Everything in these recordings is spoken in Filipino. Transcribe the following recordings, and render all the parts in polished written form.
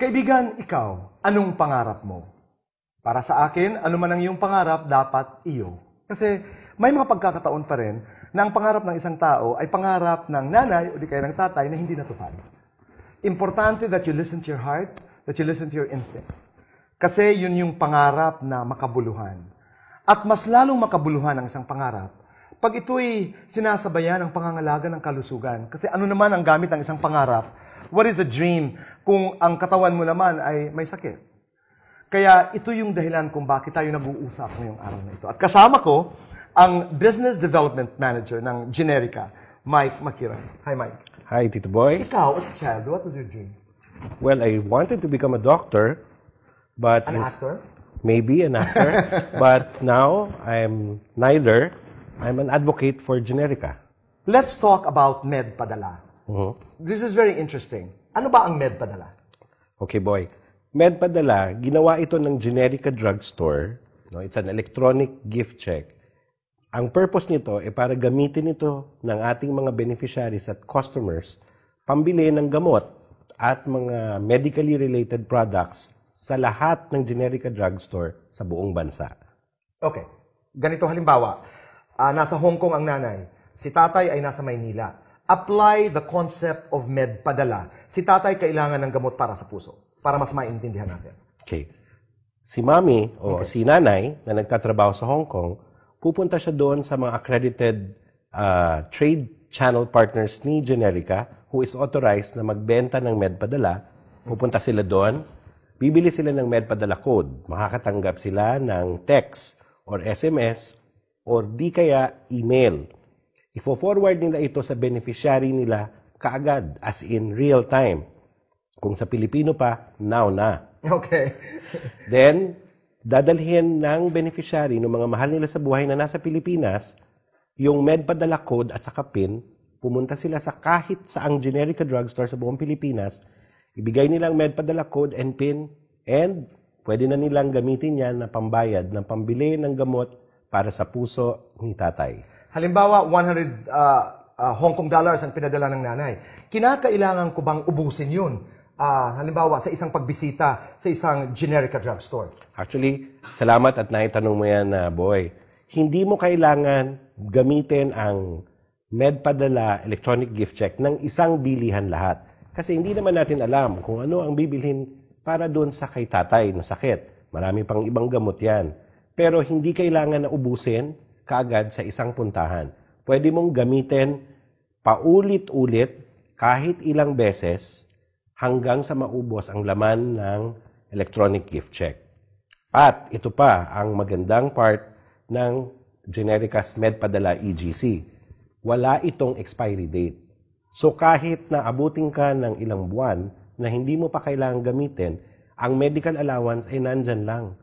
Kaibigan, ikaw, anong pangarap mo? Para sa akin, ano man ang iyong pangarap, dapat iyo. Kasi may mga pagkakataon pa rin na ang pangarap ng isang tao ay pangarap ng nanay o di kaya ng tatay na hindi natupad. Importante that you listen to your heart, that you listen to your instinct. Kasi yun yung pangarap na makabuluhan. At mas lalong makabuluhan ang isang pangarap pag ito'y sinasabayan ng pangangalaga ng kalusugan. Kasi ano naman ang gamit ng isang pangarap? What is a dream kung ang katawan mo naman ay may sakit? Kaya ito yung dahilan kung bakit tayo nag-uusap ngayong araw na ito. At kasama ko ang Business Development Manager ng Generica, Mike Makiran. Hi, Mike. Hi, Tito Boy. Ikaw, as a child, what was your dream? Well, I wanted to become a doctor, but... An actor? Maybe an actor. But now, I'm neither. I'm an advocate for Generica. Let's talk about Medpadala. This is very interesting. Ano ba ang Medpadala? Okay, boy. Medpadala, ginawa ito ng Generica Drugstore. No? It's an electronic gift check. Ang purpose nito ay para gamitin ito ng ating mga beneficiaries at customers pambili ng gamot at mga medically related products sa lahat ng Generica Drugstore sa buong bansa. Okay. Ganito halimbawa, nasa Hong Kong ang nanay. Si tatay ay nasa Maynila. Apply the concept of Medpadala. Si tatay kailangan ng gamot para sa puso. Para mas maintindihan natin. Okay. Si mami o si nanay na nagtatrabaho sa Hong Kong, pupunta siya doon sa mga accredited trade channel partners ni Generica who is authorized na magbenta ng Medpadala. Pupunta sila doon, bibili sila ng Medpadala code. Makakatanggap sila ng text or SMS or di kaya email. Ifo-forward nila ito sa beneficiary nila kaagad, as in real time. Kung sa Pilipino pa, now na. Okay. Then, dadalhin ng beneficiary ng mga mahal nila sa buhay na nasa Pilipinas, yung Medpadala code at saka PIN, pumunta sila sa kahit saang Generica Drugstore sa buong Pilipinas, ibigay nilang Medpadala code and PIN, and pwede na nilang gamitin yan na pambayad ng pambili ng gamot para sa puso ni tatay. Halimbawa, 100 Hong Kong dollars ang pinadala ng nanay. Kinakailangan ko bang ubusin yun? Halimbawa, sa isang pagbisita sa isang Generica Drugstore. Actually, salamat at naitanong mo yan, boy. Hindi mo kailangan gamitin ang Medpadala electronic gift check ng isang bilihan lahat. Kasi hindi naman natin alam kung ano ang bibilhin para doon sa kay tatay na sakit. Marami pang ibang gamot yan. Pero hindi kailangan na ubusin kaagad sa isang puntahan. Pwede mong gamitin paulit-ulit kahit ilang beses hanggang sa maubos ang laman ng electronic gift check. At ito pa ang magandang part ng Generica's Medpadala EGC. Wala itong expiry date. So kahit na abutin ka ng ilang buwan na hindi mo pa kailangang gamitin, ang medical allowance ay nandyan lang.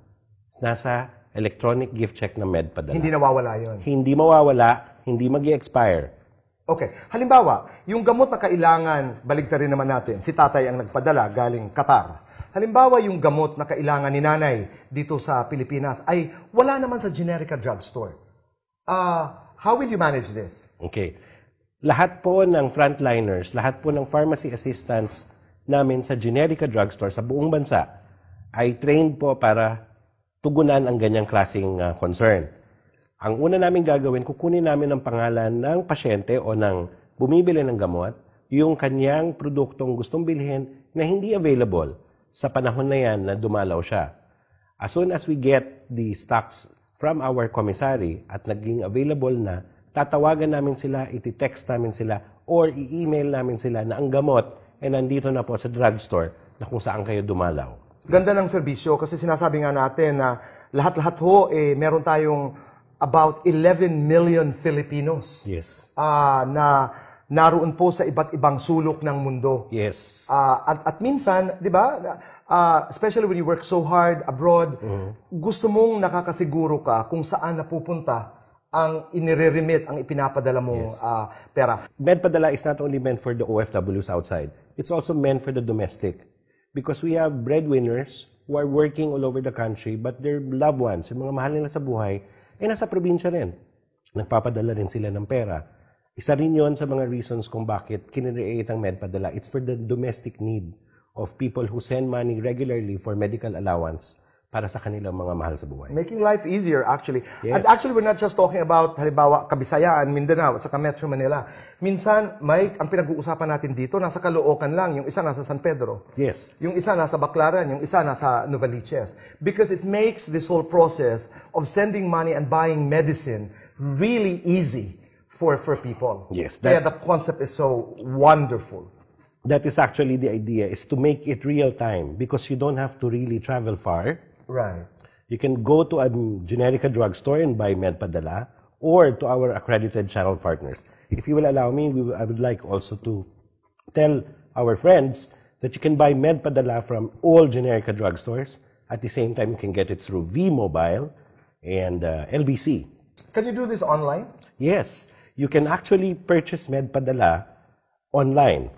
Nasa electronic gift check na Medpadala. Hindi nawawala yun. Hindi mawawala, hindi mag-i-expire. Okay. Halimbawa, yung gamot na kailangan, baligtarin naman natin, si tatay ang nagpadala galing Qatar. Halimbawa, yung gamot na kailangan ni nanay dito sa Pilipinas ay wala naman sa Generica Drugstore. How will you manage this? Okay. Lahat po ng frontliners, lahat po ng pharmacy assistants namin sa Generica Drugstore sa buong bansa ay trained po para tugunan ang ganyang klaseng concern. Ang una namin gagawin, kukunin namin ang pangalan ng pasyente o ng bumibili ng gamot, yung kanyang produktong gustong bilhin na hindi available sa panahon na yan na dumalaw siya. As soon as we get the stocks from our commissary at naging available na, tatawagan namin sila, iti-text namin sila, or i-email namin sila na ang gamot ay nandito na po sa drugstore na kung saan kayo dumalaw. Ganda ng serbisyo kasi sinasabi nga natin na lahat-lahat ho, meron tayong about 11 million Filipinos. Yes. Na naroon po sa iba't ibang sulok ng mundo. Yes. At minsan, di ba, especially when you work so hard abroad, gusto mong nakakasiguro ka kung saan napupunta ang inire-remit, ang ipinapadala mo pera. Medpadala is not only meant for the OFWs outside. It's also meant for the domestic. Because we have breadwinners who are working all over the country, but their loved ones, yung mga mahal nila sa buhay, nasa probinsya rin. Nagpapadala rin sila ng pera. Isa rin yon sa mga reasons kung bakit kinreate ang Medpadala. It's for the domestic need of people who send money regularly for medical allowance para sa kanilang mga mahal sa buhay. Making life easier, actually. Yes. And actually, we're not just talking about, halimbawa, Kabisayaan, Mindanao, at saka Metro Manila. Minsan, Mike, ang pinag-uusapan natin dito, nasa Caloocan lang, yung isa nasa San Pedro. Yes. Yung isa nasa Baclaran, yung isa nasa Novaliches. Because it makes this whole process of sending money and buying medicine really easy for people. Yes, Kaya the concept is so wonderful. That is actually the idea, is to make it real time because you don't have to really travel far. Right. You can go to a Generica drugstore and buy Medpadala or to our accredited channel partners. If you will allow me, I would like also to tell our friends that you can buy Medpadala from all Generica drugstores. At the same time, you can get it through V-Mobile and LBC. Can you do this online? Yes, you can actually purchase Medpadala online.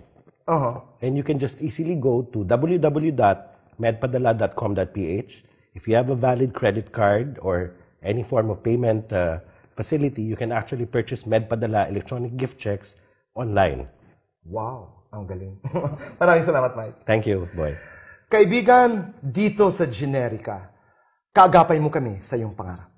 Uh-huh. And you can just easily go to www.medpadala.com.ph. If you have a valid credit card or any form of payment facility, you can actually purchase Medpadala electronic gift checks online. Wow, ang galing. Maraming salamat, Mike. Thank you, boy. Kaibigan, dito sa Generica, kaagapay mo kami sa iyong pangarap.